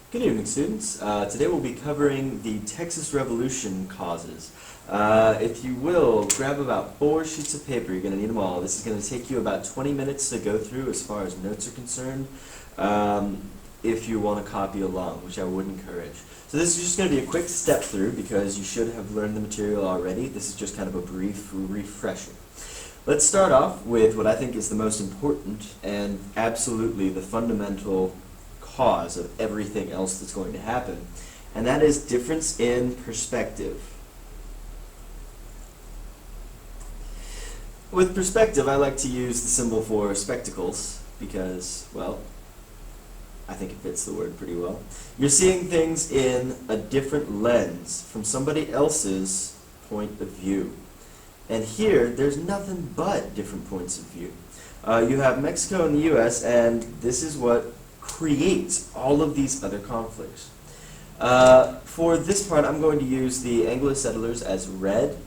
Good evening, students. Today we'll be covering the Texas Revolution causes. If you will, grab about 4 sheets of paper. You're going to need them all. This is going to take you about 20 minutes to go through as far as notes are concerned, if you want to copy along, which I would encourage. So this is just going to be a quick step through because you should have learned the material already. This is just kind of a brief refresher. Let's start off with what I think is the most important and absolutely the fundamental cause of everything else that's going to happen, and that is difference in perspective. With perspective, I like to use the symbol for spectacles because, well, I think it fits the word pretty well. You're seeing things in a different lens from somebody else's point of view. And here, there's nothing but different points of view. You have Mexico and the U.S., and this is what creates all of these other conflicts. For this part, I'm going to use the Anglo settlers as red,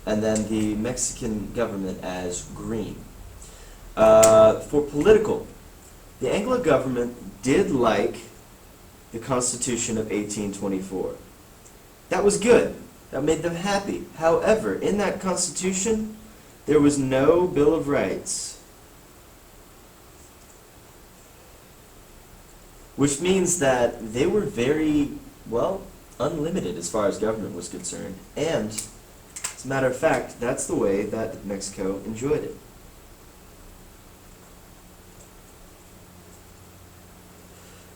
and then the Mexican government as green. For political, the Anglo government did like the Constitution of 1824. That was good. That made them happy. However, in that Constitution, there was no Bill of Rights, which means that they were very, well, unlimited as far as government was concerned. And, as a matter of fact, that's the way that Mexico enjoyed it.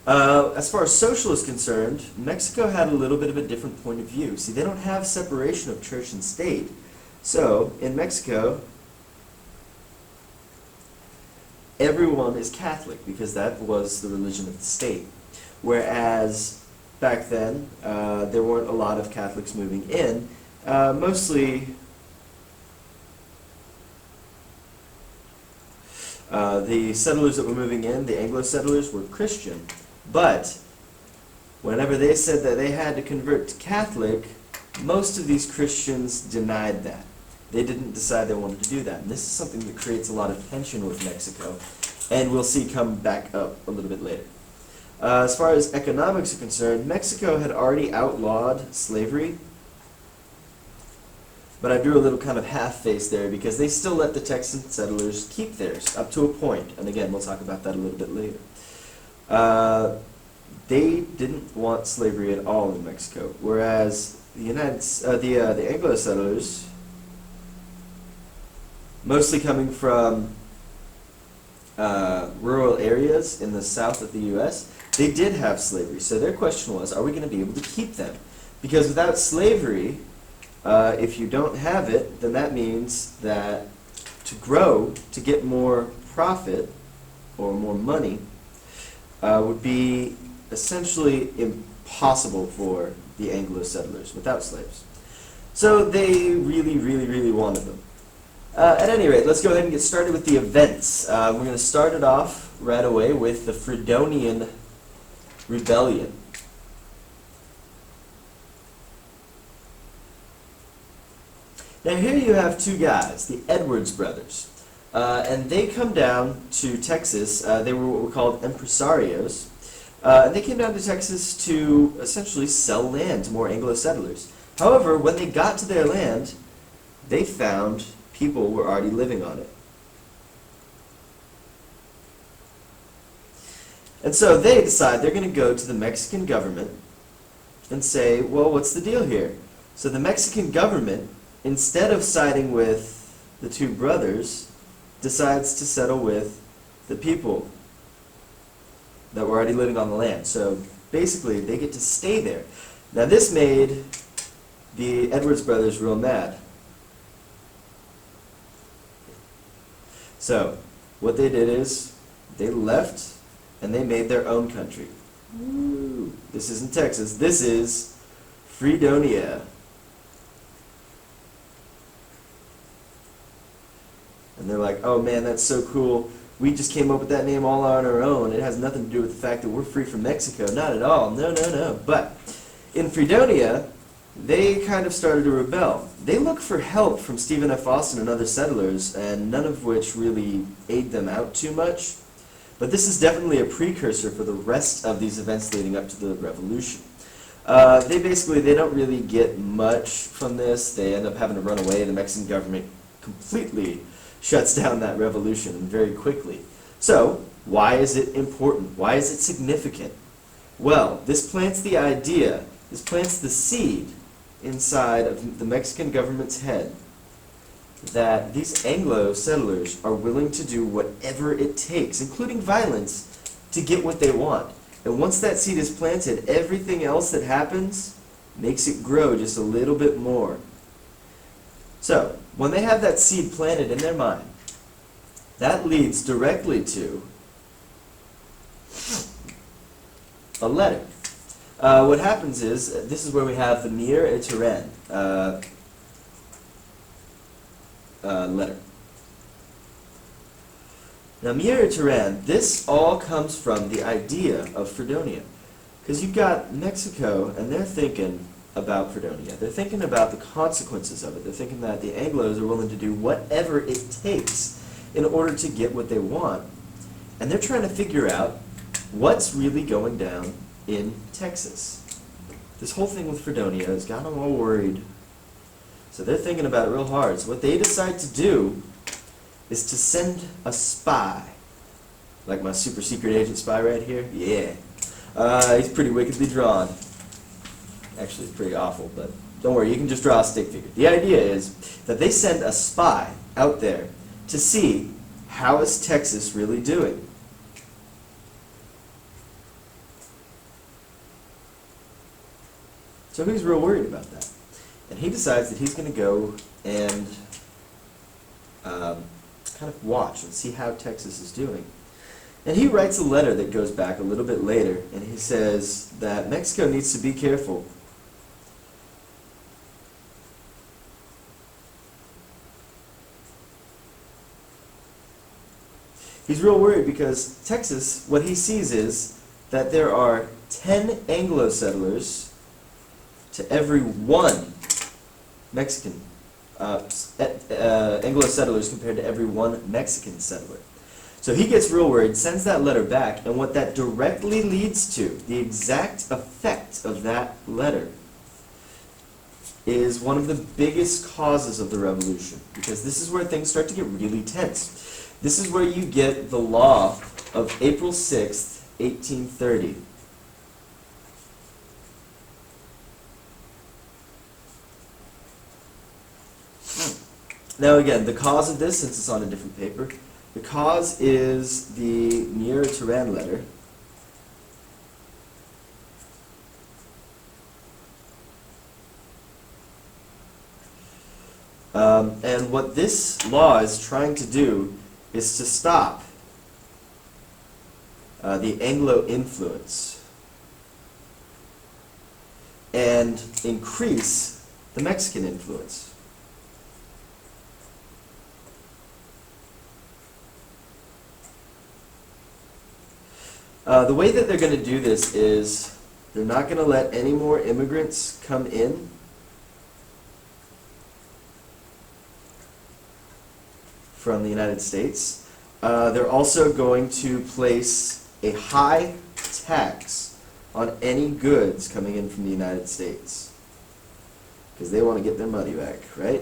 As far as social is concerned, Mexico had a little bit of a different point of view. See, they don't have separation of church and state. So, in Mexico, everyone is Catholic because that was the religion of the state. Whereas back then, there weren't a lot of Catholics moving in. Mostly the settlers that were moving in, the Anglo settlers, were Christian. But whenever they said that they had to convert to Catholic, most of these Christians denied that. They didn't decide they wanted to do that. And this is something that creates a lot of tension with Mexico, and we'll see come back up a little bit later. As far as economics are concerned, Mexico had already outlawed slavery, but I drew a little kind of half-face there because they still let the Texan settlers keep theirs up to a point. And again, we'll talk about that a little bit later. They didn't want slavery at all in Mexico, whereas the Anglo settlers, mostly coming from rural areas in the south of the U.S., they did have slavery. So their question was, are we going to be able to keep them? Because without slavery, if you don't have it, then that means that to grow, to get more profit or more money, would be essentially impossible for the Anglo settlers without slaves. So they really wanted them. At any rate, let's go ahead and get started with the events. We're going to start it off right away with the Freedonia Rebellion. Now here you have two guys, the Edwards brothers, and they come down to Texas. They were what were called impresarios, and they came down to Texas to essentially sell land to more Anglo settlers. However, when they got to their land, they found people were already living on it. And so they decide they're going to go to the Mexican government and say, well, what's the deal here? So the Mexican government, instead of siding with the two brothers, decides to settle with the people that were already living on the land. So basically, they get to stay there. Now this made the Edwards brothers real mad. So what they did is they left and they made their own country. Woo. This isn't Texas. This is Freedonia. And they're like, oh man, that's so cool. We just came up with that name all on our own. It has nothing to do with the fact that we're free from Mexico. Not at all. No. But in Freedonia, they kind of started to rebel. They looked for help from Stephen F. Austin and other settlers, and none of which really aid them out too much. But this is definitely a precursor for the rest of these events leading up to the revolution. They don't really get much from this. They end up having to run away. The Mexican government completely shuts down that revolution very quickly. So, why is it important? Why is it significant? Well, this plants the idea, this plants the seed inside of the Mexican government's head that these Anglo settlers are willing to do whatever it takes, including violence, to get what they want. And once that seed is planted, everything else that happens makes it grow just a little bit more. So, when they have that seed planted in their mind, that leads directly to a letter. What happens is, this is where we have the Mir et Turan letter. Now, Mir et Turan, this all comes from the idea of Freedonia. Because you've got Mexico, and they're thinking about Freedonia. They're thinking about the consequences of it. They're thinking that the Anglos are willing to do whatever it takes in order to get what they want. And they're trying to figure out what's really going down in Texas. This whole thing with Freedonia has got them all worried. So they're thinking about it real hard. So what they decide to do is to send a spy. Like my super secret agent spy right here? Yeah. He's pretty wickedly drawn. Actually, it's pretty awful, but don't worry, you can just draw a stick figure. The idea is that they send a spy out there to see how is Texas really doing. So he's real worried about that. And he decides that he's going to go and kind of watch and see how Texas is doing. And he writes a letter that goes back a little bit later, and he says that Mexico needs to be careful. He's real worried because Texas, what he sees is that there are 10 Anglo settlers to every one Mexican, Anglo settlers compared to every one Mexican settler. So he gets real worried, sends that letter back, and what that directly leads to, the exact effect of that letter, is one of the biggest causes of the revolution, because this is where things start to get really tense. This is where you get the law of April 6th, 1830. Now again, the cause of this, since it's on a different paper, the cause is the Mir et Turan letter. And what this law is trying to do is to stop the Anglo influence and increase the Mexican influence. The way that they're going to do this is they're not going to let any more immigrants come in from the United States. They're also going to place a high tax on any goods coming in from the United States because they want to get their money back, right?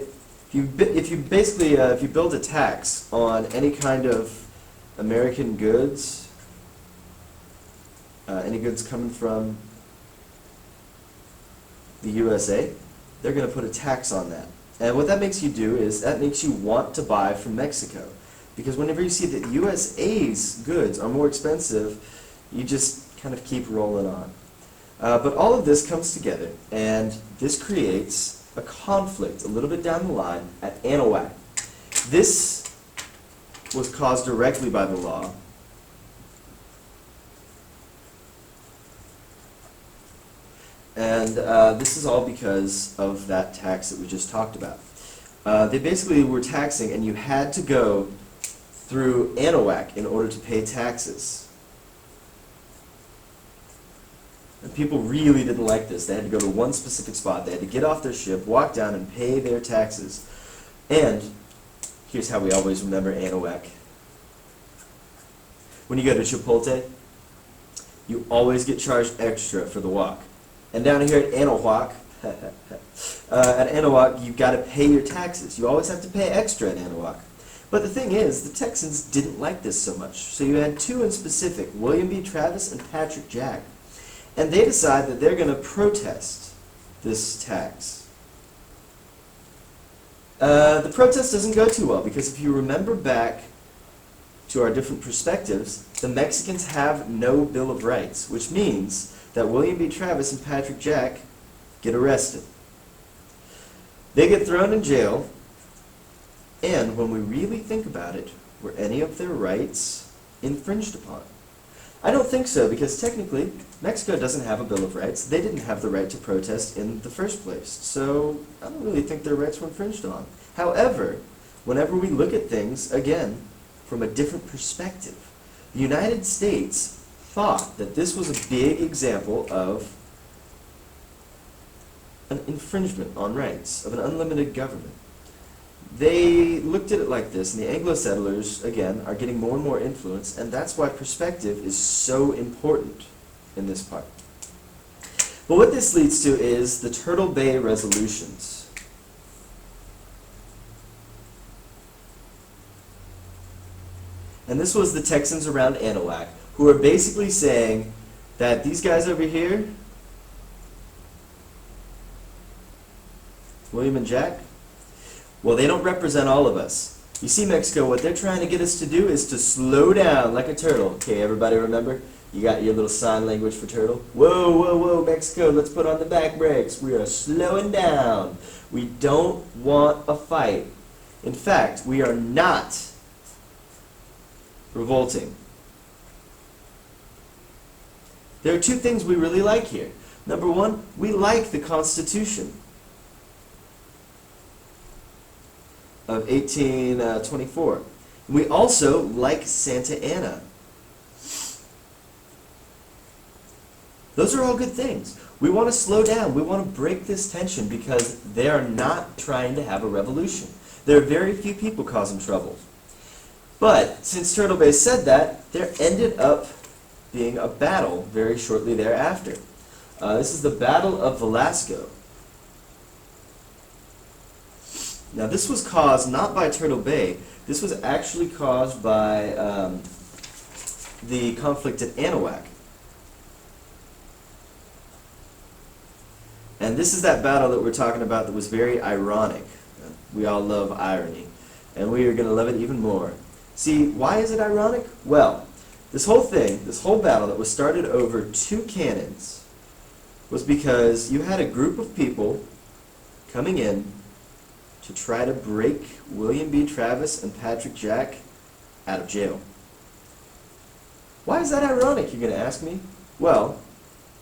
If you build a tax on any kind of American goods, any goods coming from the USA, they're going to put a tax on that. And what that makes you do is that makes you want to buy from Mexico. Because whenever you see that USA's goods are more expensive, you just kind of keep rolling on. But all of this comes together, and this creates a conflict a little bit down the line at Anahuac. This was caused directly by the law. And this is all because of that tax that we just talked about. They basically were taxing, and you had to go through Anahuac in order to pay taxes. And people really didn't like this. They had to go to one specific spot. They had to get off their ship, walk down, and pay their taxes. And here's how we always remember Anahuac. When you go to Chipotle, you always get charged extra for the wok. And down here at Anahuac, you've got to pay your taxes. You always have to pay extra at Anahuac. But the thing is, the Texans didn't like this so much. So you had two in specific, William B. Travis and Patrick Jack. And they decide that they're going to protest this tax. The protest doesn't go too well because if you remember back to our different perspectives, the Mexicans have no Bill of Rights, which means that William B. Travis and Patrick Jack get arrested. They get thrown in jail, and when we really think about it, were any of their rights infringed upon? I don't think so, because technically, Mexico doesn't have a Bill of Rights. They didn't have the right to protest in the first place, so I don't really think their rights were infringed on. However, whenever we look at things, again, from a different perspective, the United States thought that this was a big example of an infringement on rights, of an unlimited government. They looked at it like this, and the Anglo settlers, again, are getting more and more influence, and that's why perspective is so important in this part. But what this leads to is the Turtle Bay resolutions. And this was the Texans around Anahuac, who are basically saying that these guys over here, William and Jack, well, they don't represent all of us. You see, Mexico, what they're trying to get us to do is to slow down like a turtle. Okay, everybody remember? You got your little sign language for turtle? Whoa, whoa, whoa, Mexico, let's put on the back brakes. We are slowing down. We don't want a fight. In fact, we are not revolting. There are two things we really like here. Number one, we like the Constitution of 1824. We also like Santa Anna. Those are all good things. We want to slow down. We want to break this tension because they are not trying to have a revolution. There are very few people causing trouble. But since Turtle Bay said that, there ended up being a battle very shortly thereafter. This is the Battle of Velasco. Now this was caused not by Turtle Bay, this was actually caused by the conflict at Anahuac. And this is that battle that we're talking about that was very ironic. We all love irony, and we are going to love it even more. See, why is it ironic? Well, this whole thing, this whole battle that was started over two cannons was because you had a group of people coming in to try to break William B. Travis and Patrick Jack out of jail. Why is that ironic, you're going to ask me? Well,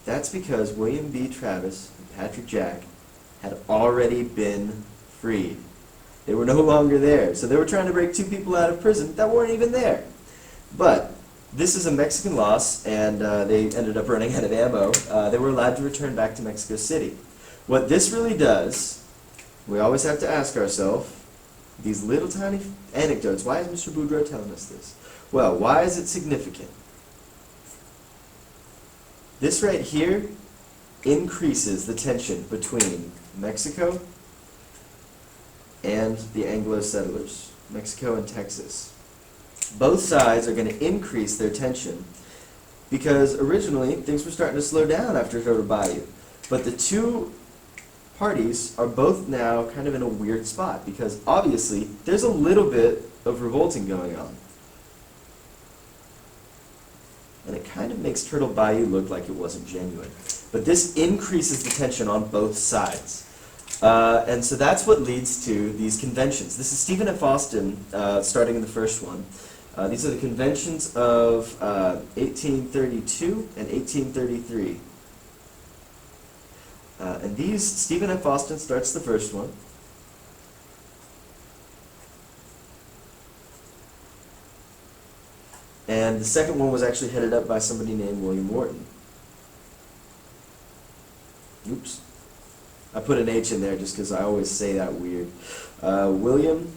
that's because William B. Travis and Patrick Jack had already been freed. They were no longer there. So they were trying to break two people out of prison that weren't even there. But this is a Mexican loss, and they ended up running out of ammo. They were allowed to return back to Mexico City. What this really does, we always have to ask ourselves, these little tiny anecdotes, why is Mr. Boudreaux telling us this? Well, why is it significant? This right here increases the tension between Mexico and the Anglo settlers, Mexico and Texas. Both sides are going to increase their tension because originally things were starting to slow down after Turtle Bayou. But the two parties are both now kind of in a weird spot because obviously there's a little bit of revolting going on. And it kind of makes Turtle Bayou look like it wasn't genuine. But this increases the tension on both sides. And so that's what leads to these conventions. This is Stephen F. Austin starting in the first one. These are the conventions of 1832 and 1833. And these, Stephen F. Austin starts the first one. And the second one was actually headed up by somebody named William Wharton. Oops. I put an H in there just because I always say that weird. William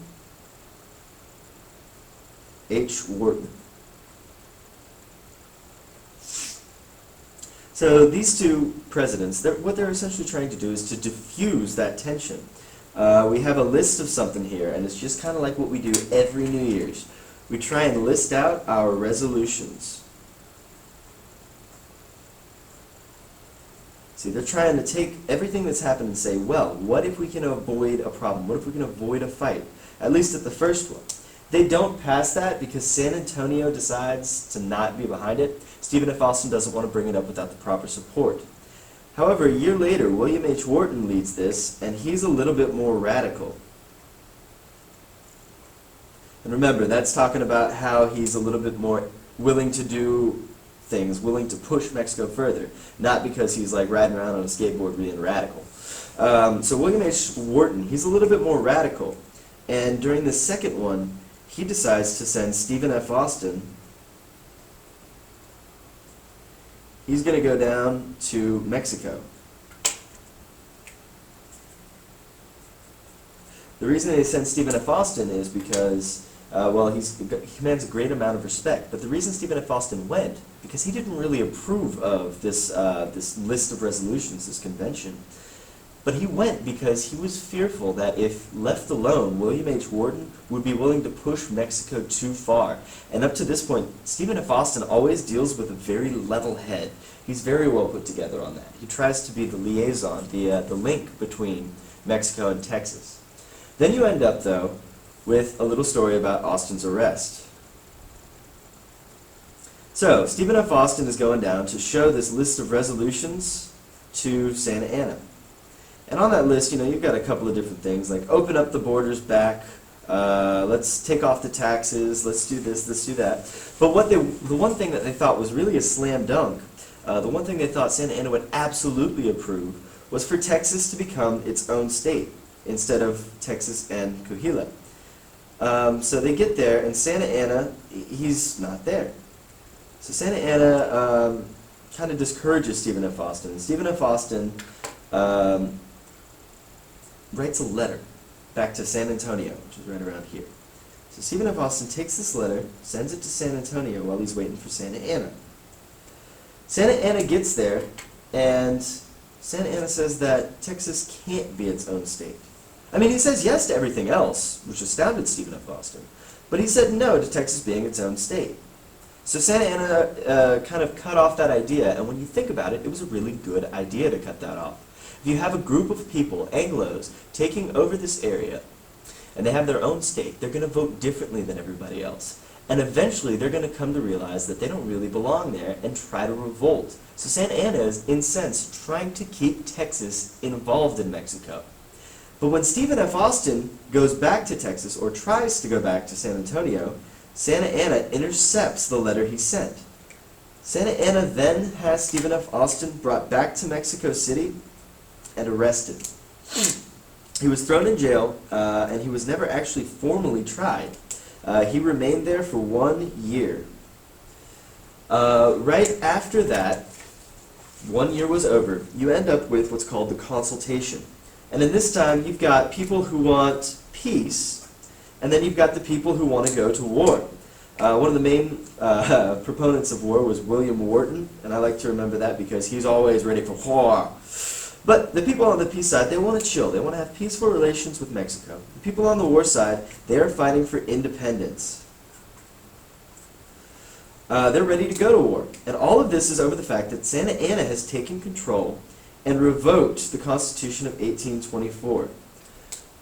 H. Wharton. So these two presidents, what they're essentially trying to do is to diffuse that tension. We have a list of something here, and it's just kind of like what we do every New Year's. We try and list out our resolutions. See, they're trying to take everything that's happened and say, well, what if we can avoid a problem? What if we can avoid a fight? At least at the first one. They don't pass that because San Antonio decides to not be behind it. Stephen F. Austin doesn't want to bring it up without the proper support. However, a year later, William H. Wharton leads this, and he's a little bit more radical. And remember, that's talking about how he's a little bit more willing to do things, willing to push Mexico further, not because he's like riding around on a skateboard being radical. So William H. Wharton, he's a little bit more radical, and during the second one, he decides to send Stephen F. Austin. He's going to go down to Mexico. The reason they send Stephen F. Austin is because, well, he commands a great amount of respect. But the reason Stephen F. Austin went, because he didn't really approve of this, this list of resolutions, this convention. But he went because he was fearful that if left alone, William H. Wharton would be willing to push Mexico too far. And up to this point, Stephen F. Austin always deals with a very level head. He's very well put together on that. He tries to be the liaison, the link between Mexico and Texas. Then you end up, though, with a little story about Austin's arrest. So, Stephen F. Austin is going down to show this list of resolutions to Santa Anna. And on that list, you know, you've got a couple of different things, like open up the borders back, let's take off the taxes, let's do this, let's do that. But the one thing that they thought was really a slam dunk, the one thing they thought Santa Anna would absolutely approve, was for Texas to become its own state, instead of Texas and Coahuila. So they get there, and Santa Anna, he's not there. So Santa Anna kind of discourages Stephen F. Austin. And Stephen F. Austin writes a letter back to San Antonio, which is right around here. So Stephen F. Austin takes this letter, sends it to San Antonio while he's waiting for Santa Anna. Santa Anna gets there, and Santa Anna says that Texas can't be its own state. I mean, he says yes to everything else, which astounded Stephen F. Austin, but he said no to Texas being its own state. So Santa Anna kind of cut off that idea, and when you think about it, it was a really good idea to cut that off. If you have a group of people, Anglos, taking over this area, and they have their own state, they're going to vote differently than everybody else. And eventually they're going to come to realize that they don't really belong there and try to revolt. So Santa Anna is, in a sense, trying to keep Texas involved in Mexico. But when Stephen F. Austin goes back to Texas, or tries to go back to San Antonio, Santa Anna intercepts the letter he sent. Santa Anna then has Stephen F. Austin brought back to Mexico City and arrested. He was thrown in jail, and he was never actually formally tried. He remained there for 1 year. Right after that, 1 year was over, you end up with what's called the Consultation. And in this time, you've got people who want peace, and then you've got the people who want to go to war. One of the main proponents of war was William Wharton, and I like to remember that because he's always ready for war. But the people on the peace side, they want to chill. They want to have peaceful relations with Mexico. The people on the war side, they are fighting for independence. They're ready to go to war. And all of this is over the fact that Santa Anna has taken control and revoked the Constitution of 1824.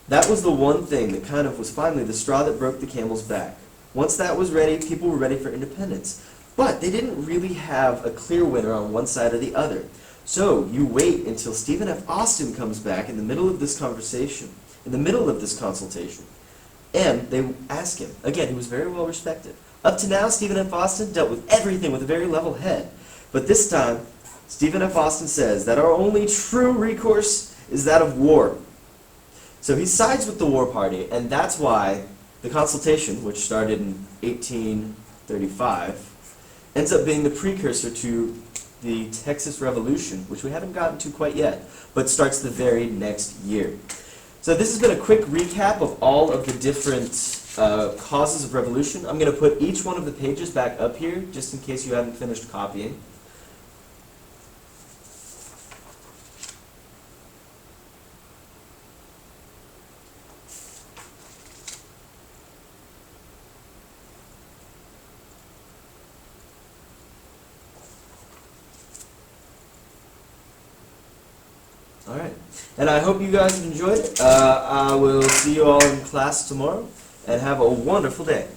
That was the one thing that kind of was finally the straw that broke the camel's back. Once that was ready, people were ready for independence. But they didn't really have a clear winner on one side or the other. So you wait until Stephen F. Austin comes back in the middle of this conversation, in the middle of this consultation, and they ask him. Again, he was very well respected. Up to now, Stephen F. Austin dealt with everything with a very level head. But this time, Stephen F. Austin says that our only true recourse is that of war. So he sides with the war party, and that's why the consultation, which started in 1835, ends up being the precursor to the Texas Revolution, which we haven't gotten to quite yet, but starts the very next year. So this has been a quick recap of all of the different causes of revolution. I'm going to put each one of the pages back up here, just in case you haven't finished copying. All right. And I hope you guys have enjoyed it. I will see you all in class tomorrow, and have a wonderful day.